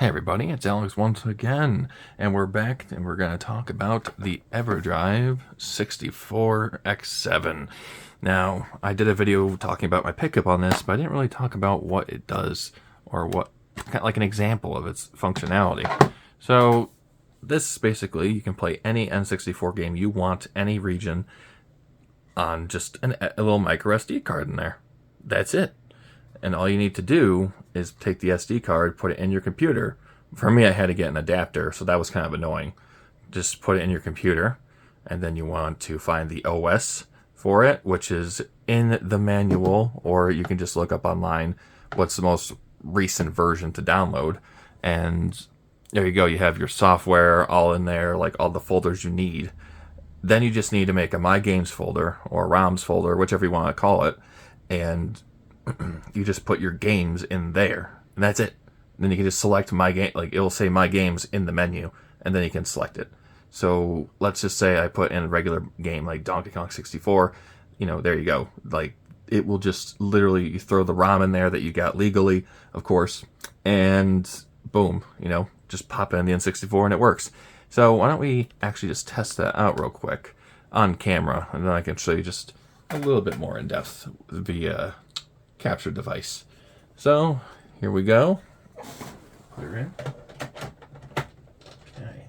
Hey everybody, it's Alex once again, and we're back and we're going to talk about the Everdrive 64X7. Now, I did a video talking about my pickup on this, but I didn't really talk about what it does or what, kind of like an example of its functionality. So, this basically, you can play any N64 game you want, any region, on just a little micro SD card in there. That's it. And all you need to do is take the SD card, put it in your computer. For me, I had to get an adapter, so that was kind of annoying. Just put it in your computer, and then you want to find the OS for it, which is in the manual, or you can just look up online what's the most recent version to download. And there you go, you have your software all in there, like all the folders you need. Then you just need to make a My Games folder, or ROMs folder, whichever you want to call it, and you just put your games in there, and that's it. And then you can just select My Game, like it'll say My Games in the menu, and then you can select it. So let's just say I put in a regular game like Donkey Kong 64, there you go. Like it will just literally, you throw the ROM in there that you got legally, of course, and boom, just pop it in the N64 and it works. So why don't we actually just test that out real quick on camera, and then I can show you just a little bit more in depth via capture device. So here we go. Put her in. Okay.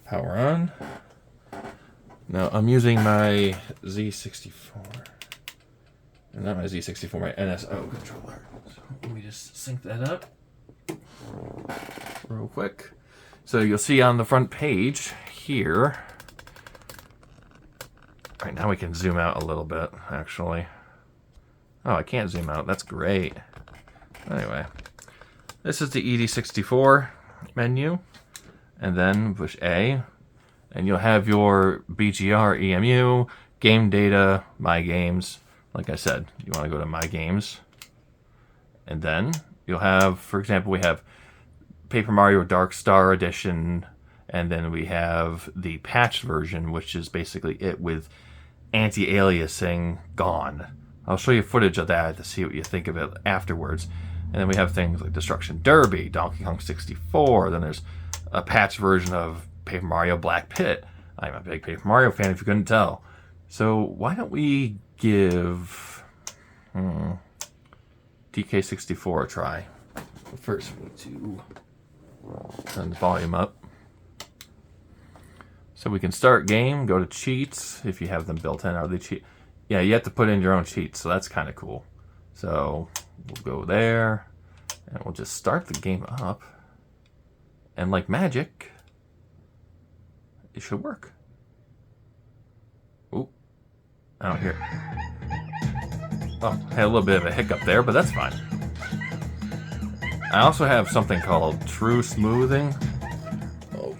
Power on. Now I'm using my Z64. Not my Z64, my NSO controller. So let me just sync that up real quick. So you'll see on the front page here. All right, now we can zoom out a little bit, actually. Oh, I can't zoom out. That's great. Anyway, this is the ED64 menu, and then push A, and you'll have your BGR EMU, game data, My Games. Like I said, you want to go to My Games, and then you'll have, for example, we have Paper Mario Dark Star Edition, and then we have the patched version, which is basically it with anti-aliasing gone. I'll show you footage of that to see what you think of it afterwards. And then we have things like Destruction Derby, Donkey Kong 64. Then there's a patched version of Paper Mario Black Pit. I'm a big Paper Mario fan, if you couldn't tell. So why don't we give DK64 a try. First, we need to turn the volume up. So we can start game, go to cheats, if you have them built in. Are they cheat? Yeah, you have to put in your own cheats, so that's kind of cool. So we'll go there, and we'll just start the game up. And like magic, it should work. Oop, I don't hear. Oh, had a little bit of a hiccup there, but that's fine. I also have something called True Smoothing. Oh.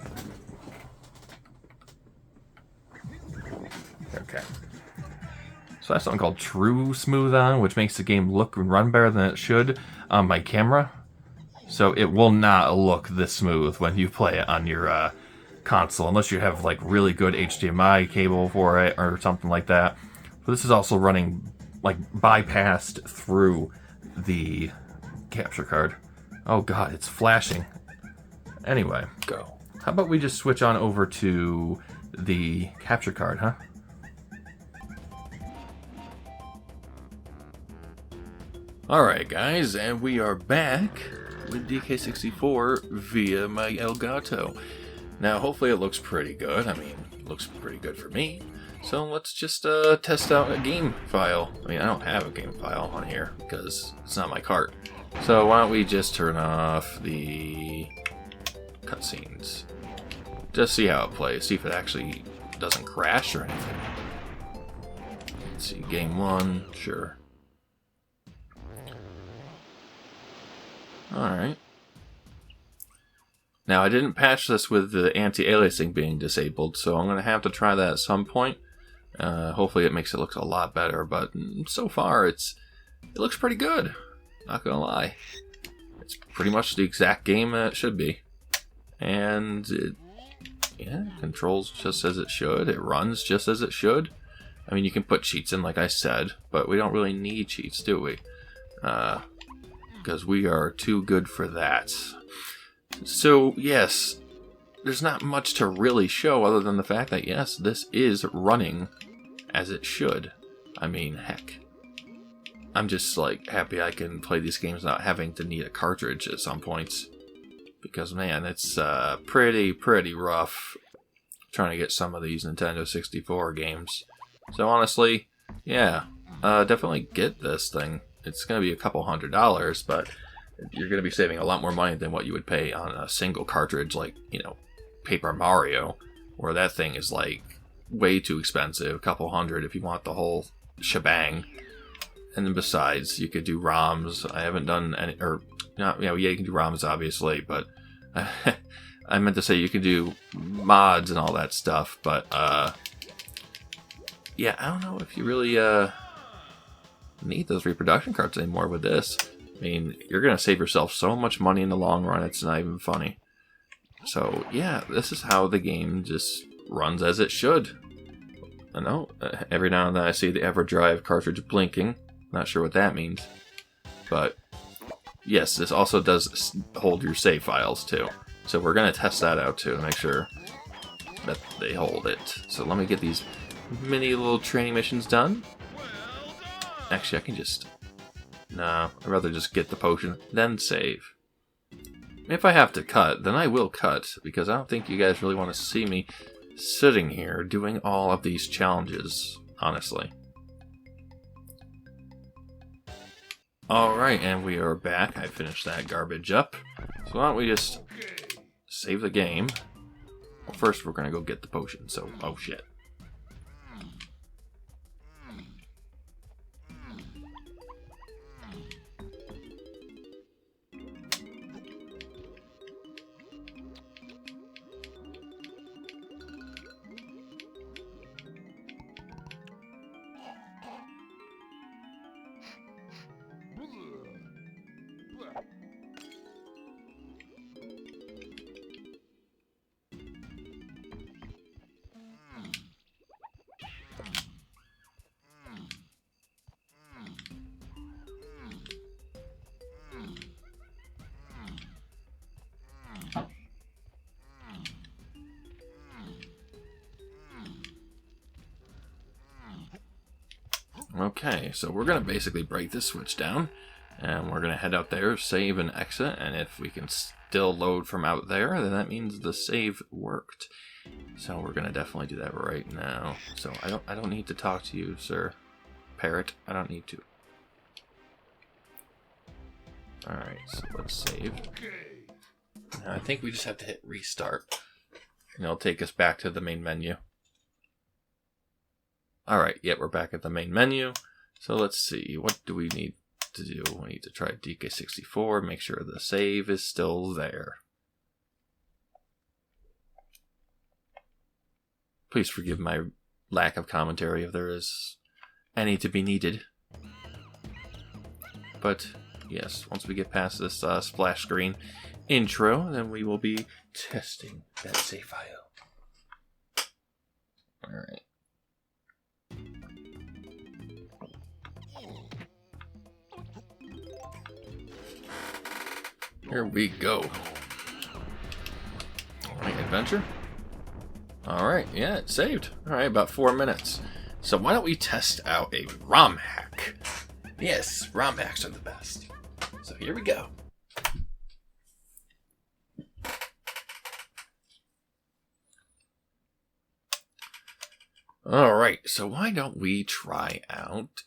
Okay. So I have something called True Smooth On, which makes the game look and run better than it should on my camera. So it will not look this smooth when you play it on your console, unless you have like really good HDMI cable for it or something like that. But this is also running like bypassed through the capture card. Oh god, it's flashing. Anyway, go. How about we just switch on over to the capture card, huh? Alright guys, and we are back with DK64 via my Elgato. Now hopefully it looks pretty good. I mean, it looks pretty good for me. So let's just test out a game file. I mean, I don't have a game file on here because it's not my cart. So why don't we just turn off the cutscenes. Just see how it plays. See if it actually doesn't crash or anything. Let's see, game 1, sure. Alright. Now, I didn't patch this with the anti-aliasing being disabled, so I'm going to have to try that at some point. Hopefully it makes it look a lot better, but so far it looks pretty good. Not going to lie. It's pretty much the exact game that it should be. And it controls just as it should. It runs just as it should. I mean, you can put cheats in, like I said, but we don't really need cheats, do we? because we are too good for that. So, yes, there's not much to really show other than the fact that, yes, this is running as it should. I mean, heck. I'm just, like, happy I can play these games without having to need a cartridge at some points. Because, man, it's pretty rough trying to get some of these Nintendo 64 games. So, honestly, yeah, definitely get this thing. It's going to be a couple $100, but you're going to be saving a lot more money than what you would pay on a single cartridge like, you know, Paper Mario, where that thing is, like, way too expensive, a couple $100 if you want the whole shebang. And then besides, you could do ROMs. I haven't done any, or, not, you know, yeah, you can do ROMs, obviously, but I meant to say you can do mods and all that stuff, but, yeah, I don't know if you really, need those reproduction cards anymore with this. I mean, you're going to save yourself so much money in the long run, it's not even funny. So, yeah, this is how the game just runs as it should. I know, every now and then I see the Everdrive cartridge blinking. Not sure what that means. But, yes, this also does hold your save files, too. So we're going to test that out, too, to make sure that they hold it. So let me get these mini little training missions done. Actually, I can just... Nah, I'd rather just get the potion, then save. If I have to cut, then I will cut, because I don't think you guys really want to see me sitting here doing all of these challenges, honestly. Alright, and we are back. I finished that garbage up. So why don't we just save the game. Well, first we're going to go get the potion, so... Oh, shit. Okay, so we're going to basically break this switch down, and we're going to head out there, save and exit, and if we can still load from out there, then that means the save worked. So we're going to definitely do that right now. So I don't need to talk to you, sir. Parrot, I don't need to. Alright, so let's save. Now, I think we just have to hit restart, and it'll take us back to the main menu. Alright, yeah, we're back at the main menu. So let's see, what do we need to do? We need to try DK64, make sure the save is still there. Please forgive my lack of commentary if there is any to be needed. But, yes, once we get past this splash screen intro, then we will be testing that save file. Alright. Here we go. Alright, adventure. Alright, yeah, it saved. Alright, about 4 minutes. So why don't we test out a ROM hack? Yes, ROM hacks are the best. So here we go. Alright, so why don't we try out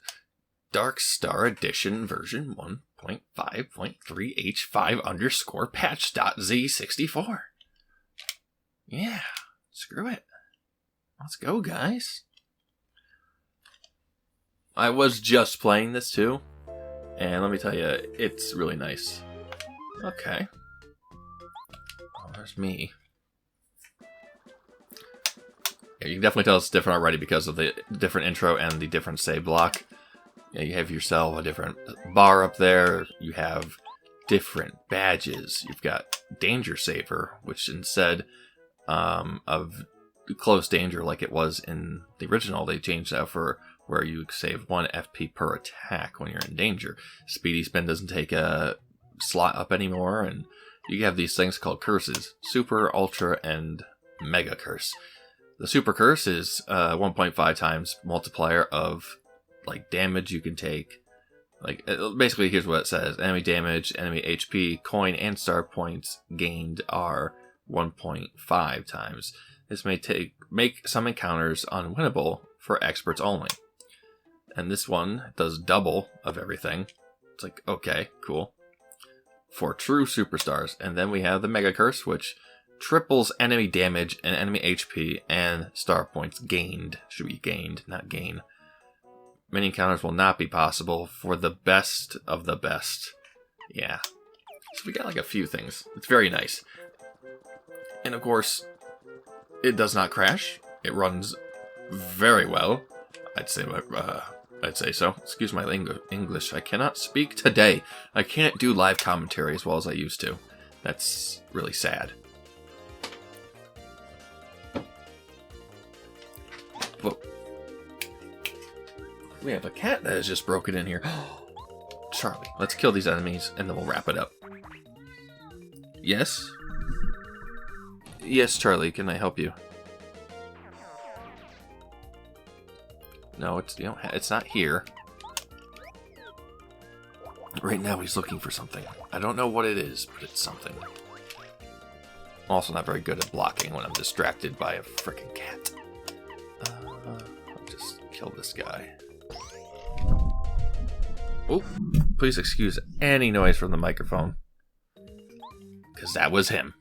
Dark Star Edition version 1.5.3H5 patch.z64. Yeah, screw it. Let's go, guys. I was just playing this too, and let me tell you, it's really nice. Okay. Oh, there's me. Yeah, you can definitely tell it's different already because of the different intro and the different save block. Yeah, you have yourself a different bar up there. You have different badges. You've got Danger Saver, which instead of Close Danger like it was in the original, they changed that for where you save 1 FP per attack when you're in danger. Speedy Spin doesn't take a slot up anymore, and you have these things called curses: Super, Ultra, and Mega Curse. The Super Curse is 1.5 times multiplier of like damage you can take. Like basically, here's what it says: enemy damage, enemy HP, coin, and star points gained are 1.5 times. This may make some encounters unwinnable for experts only. And this one does double of everything. It's like, okay, cool. For true superstars. And then we have the Mega Curse, which triples enemy damage and enemy HP and star points gained. Should be gained, not gain. Many encounters will not be possible for the best of the best. Yeah. So we got like a few things. It's very nice. And of course, it does not crash. It runs very well. I'd say so. Excuse my English. I cannot speak today. I can't do live commentary as well as I used to. That's really sad. But we have a cat that has just broken in here. Charlie, let's kill these enemies and then we'll wrap it up. Yes? Yes, Charlie, can I help you? No, it's not here. Right now he's looking for something. I don't know what it is, but it's something. I'm also not very good at blocking when I'm distracted by a freaking cat. I'll just kill this guy. Oh, please excuse any noise from the microphone. Because that was him.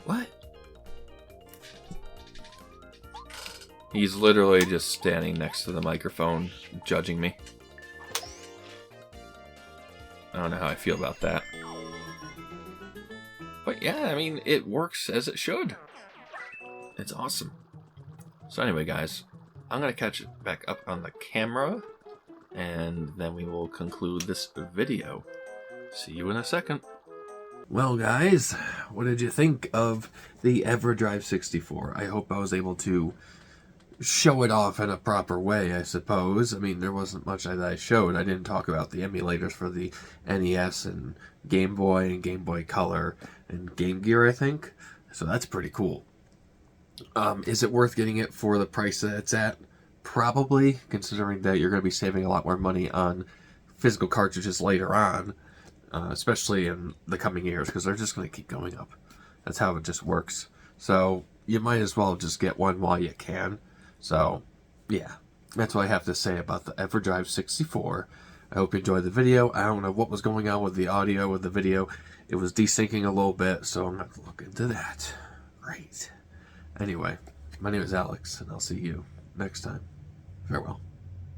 What? He's literally just standing next to the microphone, judging me. I don't know how I feel about that. But yeah, I mean, it works as it should. It's awesome. So anyway, guys, I'm going to catch it back up on the camera, and then we will conclude this video. See you in a second. Well, guys, what did you think of the Everdrive 64? I hope I was able to show it off in a proper way, I suppose. I mean, there wasn't much that I showed. I didn't talk about the emulators for the NES and Game Boy and Game Boy Color and Game Gear, I think. So that's pretty cool. Is it worth getting it for the price that it's at? Probably, considering that you're going to be saving a lot more money on physical cartridges later on, especially in the coming years, because they're just going to keep going up. That's how it just works. So you might as well just get one while you can. So, yeah, that's what I have to say about the Everdrive 64. I hope you enjoyed the video. I don't know what was going on with the audio of the video. It was desyncing a little bit, so I'm going to have to look into that. Right. Anyway, my name is Alex, and I'll see you next time. Farewell.